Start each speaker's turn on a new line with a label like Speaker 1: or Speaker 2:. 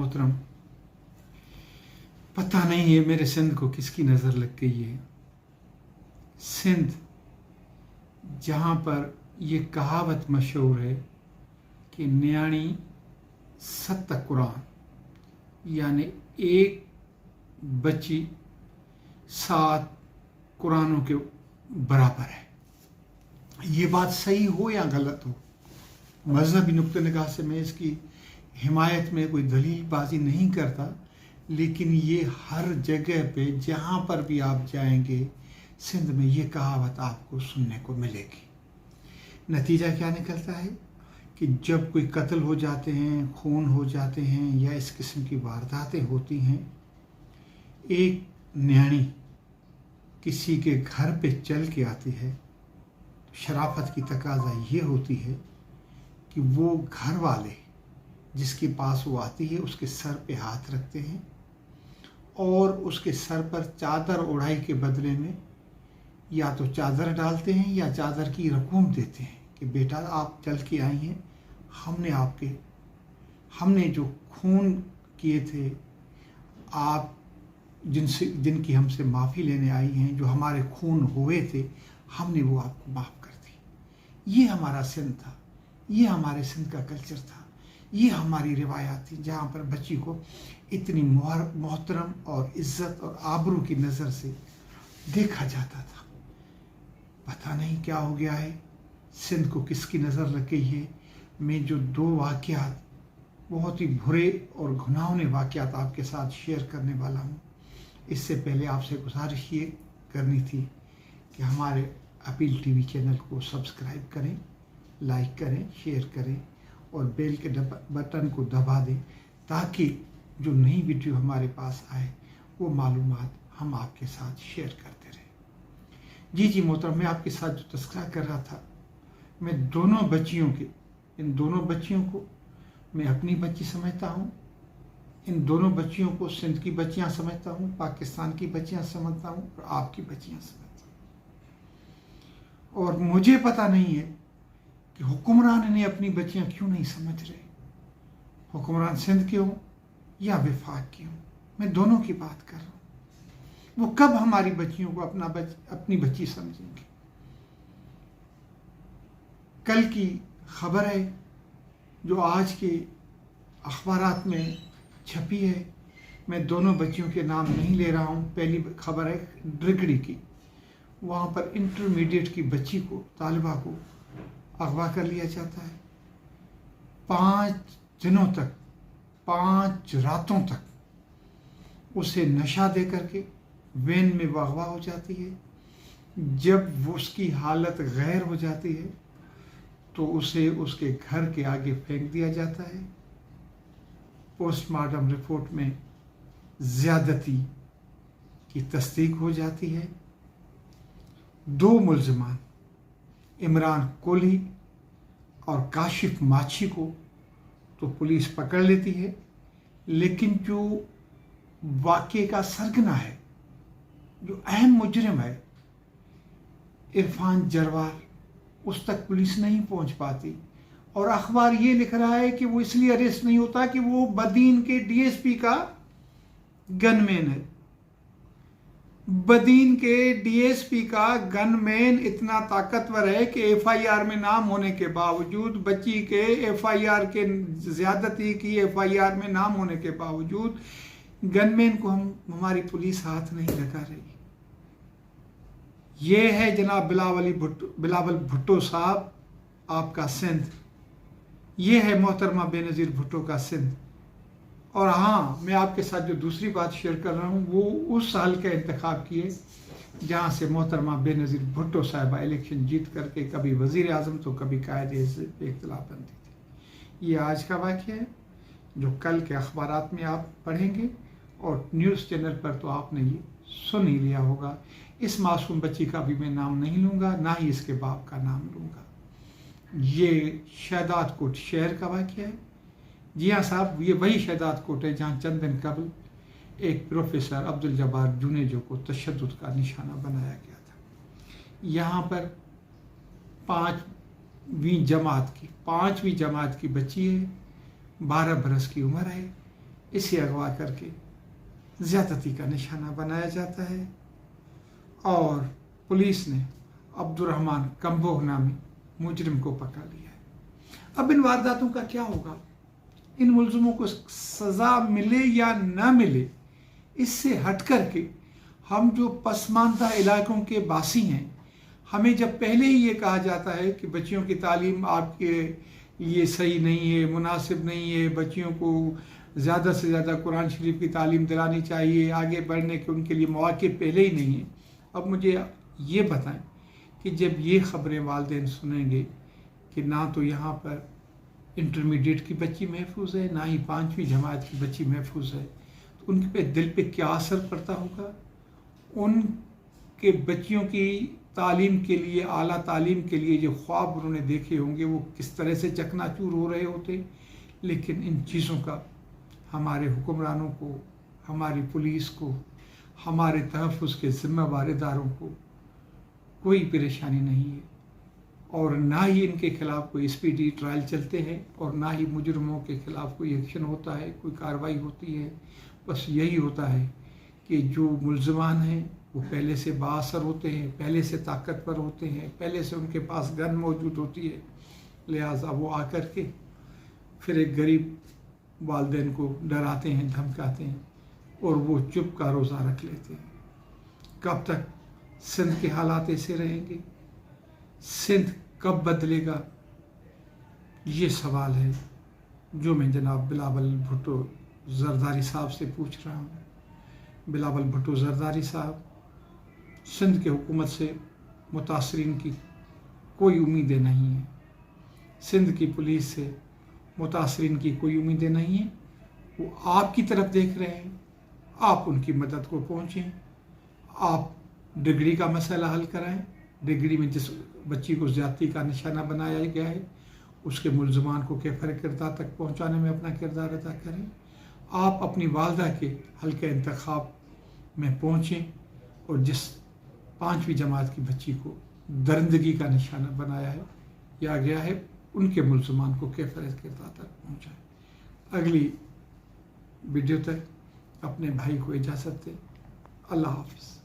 Speaker 1: मोहतरम, पता नहीं है मेरे सिंध को किसकी नज़र लग गई है। सिंध जहाँ पर ये कहावत मशहूर है कि न्याणी सत कुरान, यानी एक बच्ची 7 कुरानों के बराबर है। ये बात सही हो या गलत हो, मजहबी नुक्ते निगाह से मैं इसकी हिमायत में कोई दलीलबाजी नहीं करता, लेकिन ये हर जगह पे जहाँ पर भी आप जाएंगे सिंध में ये कहावत आपको सुनने को मिलेगी। नतीजा क्या निकलता है कि जब कोई कत्ल हो जाते हैं, खून हो जाते हैं या इस किस्म की वारदातें होती हैं, एक न्याणी किसी के घर पे चल के आती है, शराफत की तकाजा ये होती है कि वो घर वाले जिसके पास वो आती है उसके सर पे हाथ रखते हैं और उसके सर पर चादर ओढ़ाई के बदले में या तो चादर डालते हैं या चादर की रकूम देते हैं कि बेटा आप चल के आई हैं, हमने जो खून किए थे, आप जिनकी हमसे माफ़ी लेने आई हैं, जो हमारे खून हुए थे, हमने वो आपको माफ़ कर दी। ये हमारा सिंध था, ये हमारे सिंध का कल्चर था, ये हमारी रिवायात थी, जहाँ पर बच्ची को इतनी मोहतरम और इज्जत और आबरू की नज़र से देखा जाता था। पता नहीं क्या हो गया है, सिंध को किसकी नज़र लग गई है। मैं जो 2 वाक़यात, बहुत ही बुरे और घिनौने वाक़यात आपके साथ शेयर करने वाला हूँ, इससे पहले आपसे गुजारिश ये करनी थी कि हमारे अपील टीवी चैनल को सब्सक्राइब करें, लाइक करें, शेयर करें और बेल के बटन को दबा दें ताकि जो नई वीडियो हमारे पास आए वो मालूमात हम आपके साथ शेयर करते रहें। जी मोहतरम, मैं आपके साथ जो तस्करा कर रहा था, मैं इन दोनों बच्चियों को मैं अपनी बच्ची समझता हूँ, इन दोनों बच्चियों को सिंध की बच्चियाँ समझता हूँ, पाकिस्तान की बच्चियाँ समझता हूँ और आपकी बच्चियाँ समझता हूँ। और मुझे पता नहीं है कि हुक्मरान इन्हें अपनी बच्चियाँ क्यों नहीं समझ रहे, हुक्मरान सिंध के हों या विफाक के हों, मैं दोनों की बात कर रहा हूँ। वो कब हमारी बच्चियों को अपनी बच्ची समझेंगे। कल की खबर है जो आज के अखबारात में छपी है, मैं दोनों बच्चियों के नाम नहीं ले रहा हूँ। पहली खबर है ड्रिगड़ी की, वहाँ पर इंटरमीडिएट की बच्ची को, तालिबा को अगवा कर लिया जाता है। 5 दिनों तक, 5 रातों तक उसे नशा दे करके वैन में वो अगवा हो जाती है। जब वो उसकी हालत गैर हो जाती है तो उसे उसके घर के आगे फेंक दिया जाता है। पोस्टमार्टम रिपोर्ट में ज़्यादती की तस्दीक हो जाती है। 2 मुल्ज़िमान इमरान कोली और काशिफ माछी को तो पुलिस पकड़ लेती है, लेकिन जो वाक़े का सरगना है, जो अहम मुजरिम है इरफान जरवार, उस तक पुलिस नहीं पहुंच पाती। और अखबार ये लिख रहा है कि वो इसलिए अरेस्ट नहीं होता कि वो बदीन के डीएसपी का गनमैन है। बदीन के डीएसपी का गनमैन इतना ताकतवर है कि एफआईआर में नाम होने के बावजूद, बच्ची के एफआईआर के ज्यादती की एफआईआर में नाम होने के बावजूद गनमैन को हमारी पुलिस हाथ नहीं लगा रही। ये है जनाब बिलावल भुट्टो साहब आपका सिंध, ये है मोहतरमा बेनज़ीर भुट्टो का सिंध। और हाँ, मैं आपके साथ जो दूसरी बात शेयर कर रहा हूँ वो उस साल का इंतखाब किए जहाँ से मोहतरमा बेनज़ीर भुट्टो साहिबा इलेक्शन जीत करके कभी वज़ीर आज़म तो कभी कायदे पे इख्तिलाफ बनती थी। ये आज का वाक़या है जो कल के अखबारात में आप पढ़ेंगे और न्यूज़ चैनल पर तो आपने ये सुन ही लिया होगा। इस मासूम बच्ची का भी मैं नाम नहीं लूँगा, ना ही इसके बाप का नाम लूँगा। ये शहदाद कोट शहर का वाक़या है। जी हाँ साहब, ये वही शहदाद कोट है जहाँ चंद दिन कबल एक प्रोफेसर अब्दुल जब्बार जुनेजो को तशद्दुद का निशाना बनाया गया था। यहाँ पर 5वीं जमात की बच्ची है, 12 बरस की उम्र है। इसे अगवा करके ज़्यादती का निशाना बनाया जाता है और पुलिस ने अब्दुर्रहमान कंबोह नामी मुजरिम को पकड़ लिया है। अब इन वारदातों का क्या होगा, इन मुलजिमों को सज़ा मिले या ना मिले, इससे हट करके हम जो पसमानदा इलाकों के बासी हैं, हमें जब पहले ही ये कहा जाता है कि बच्चियों की तालीम आपके लिए सही नहीं है, मुनासिब नहीं है, बच्चियों को ज़्यादा से ज़्यादा कुरान शरीफ की तालीम दिलानी चाहिए, आगे बढ़ने के उनके लिए मौके पहले ही नहीं है। अब मुझे ये बताएं कि जब ये ख़बरें वालिदैन सुनेंगे कि ना तो यहाँ पर इंटरमीडिएट की बच्ची महफूज है, ना ही 5वीं जमात की बच्ची महफूज है, तो उनके पे दिल पे क्या असर पड़ता होगा। उनके बच्चियों की तालीम के लिए, आला तालीम के लिए जो ख्वाब उन्होंने देखे होंगे वो किस तरह से चकनाचूर हो रहे होते। लेकिन इन चीज़ों का हमारे हुक्मरानों को, हमारी पुलिस को, हमारे तहफ़्फ़ुज़ के ज़िम्मेवार इदारों को कोई परेशानी नहीं है और ना ही इनके ख़िलाफ़ कोई स्पीडी ट्रायल चलते हैं और ना ही मुजरिमों के ख़िलाफ़ कोई एक्शन होता है, कोई कार्रवाई होती है। बस यही होता है कि जो मुलज़िमान हैं वो पहले से बाअसर होते हैं, पहले से ताकतवर होते हैं, पहले से उनके पास गन मौजूद होती है, लिहाजा वो आकर के फिर एक गरीब वालिदैन को डराते हैं, धमकाते हैं और वो चुप का रोज़ा रख लेते हैं। कब तक सिंध के हालात ऐसे रहेंगे, सिंध कब बदलेगा, ये सवाल है जो मैं जनाब बिलावल भुट्टो जरदारी साहब से पूछ रहा हूँ। बिलावल भुट्टो जरदारी साहब, सिंध के हुकूमत से मुतासरीन की कोई उम्मीदें नहीं हैं, सिंध की पुलिस से मुतासरीन की कोई उम्मीदें नहीं हैं। वो आपकी तरफ देख रहे हैं, आप उनकी मदद को पहुँचें, आप डिग्री का मसला हल कराएं। डिग्री में जिस बच्ची को ज़्यादती का निशाना बनाया गया है उसके मुलज़मान को कैफर किरदार तक पहुँचाने में अपना किरदार अदा करें। आप अपनी वालदा के हल्के इंतखाब में पहुँचें और जिस 5वीं जमात की बच्ची को दरिंदगी का निशाना बनाया है या गया है उनके मुलज़मान को कैफर किरदार तक पहुँचाएं। अगली वीडियो तक अपने भाई को इजाज़त दें। अल्लाह हाफ़िज़।